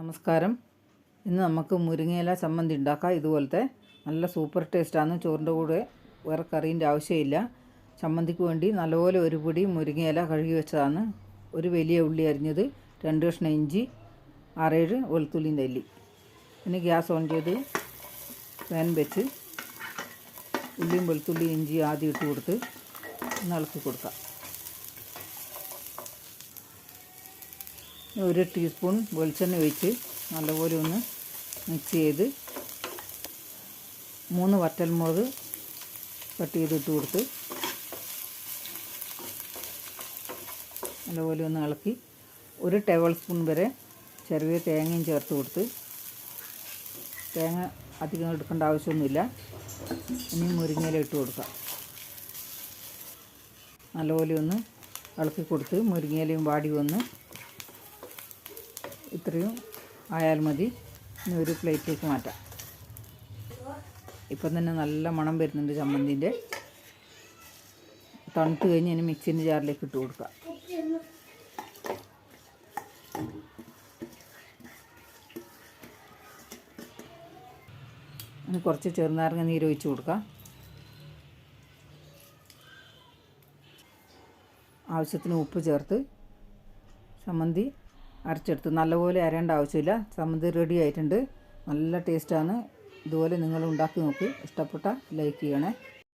നമസ്കാരം. ഇന്ന് നമുക്ക് മുരിങ്ങയില ചമ്മന്തി ഉണ്ടാക്കാം. ഇതുപോലത്തെ നല്ല സൂപ്പർ ടേസ്റ്റാണ്. ചോറിൻ്റെ കൂടെ വേറെ കറീൻ്റെ ആവശ്യമില്ല. ചമ്മന്തിക്ക് വേണ്ടി നല്ലപോലെ ഒരു പൊടി മുരിങ്ങയില കഴുകി വെച്ചതാണ്. ഒരു വലിയ ഉള്ളി അരിഞ്ഞത്, 2 കഷ്ണം ഇഞ്ചി, 6-7 വെളുത്തുള്ളിൻ്റെ അല്ലി. പിന്നെ ഗ്യാസ് ഓൺ ചെയ്ത് പാൻ വെച്ച് ഉള്ളിയും വെളുത്തുള്ളി ഇഞ്ചി ആദ്യം ഇട്ട് കൊടുത്ത് ഒന്ന് ഇളക്കി കൊടുക്കാം. 1 ടീസ്പൂൺ വെളിച്ചെണ്ണ ഒഴിച്ച് നല്ലപോലെ ഒന്ന് മിക്സ് ചെയ്ത് 3 വറ്റൽമുളക് കട്ട് ചെയ്തിട്ട് കൊടുത്ത് നല്ലപോലെ ഒന്ന് ഇളക്കി 1 ടേബിൾ സ്പൂൺ വരെ ചെറിയ തേങ്ങയും ചേർത്ത് കൊടുത്ത്, തേങ്ങ അധികം എടുക്കേണ്ട ആവശ്യമൊന്നുമില്ല. ഇനി മുരിങ്ങയില ഇട്ട് കൊടുക്കാം. നല്ലപോലെ ഒന്ന് ഇളക്കി കൊടുത്ത് മുരിങ്ങയിലയും വാടി വന്ന് ഇത്രയും ആയാൽ മതി. ഇനി ഒരു പ്ലേറ്റിലേക്ക് മാറ്റാം. ഇപ്പം തന്നെ നല്ല മണം വരുന്നുണ്ട് ചമ്മന്തിൻ്റെ. തണുത്ത് കഴിഞ്ഞ് ഇനി മിക്സിൻ്റെ ജാറിലേക്ക് ഇട്ട് കൊടുക്കാം. ഇനി കുറച്ച് ചെറുനാരങ്ങ നീര് ഒഴിച്ച് കൊടുക്കാം. ആവശ്യത്തിന് ഉപ്പ് ചേർത്ത് ചമ്മന്തി അരച്ചെടുത്ത്, നല്ലപോലെ അരേണ്ട ആവശ്യമില്ല. ചമ്മന്തി റെഡി ആയിട്ടുണ്ട്. നല്ല ടേസ്റ്റാണ്. ഇതുപോലെ നിങ്ങൾ ഉണ്ടാക്കി നോക്ക്. ഇഷ്ടപ്പെട്ടാൽ ലൈക്ക് ചെയ്യണേ.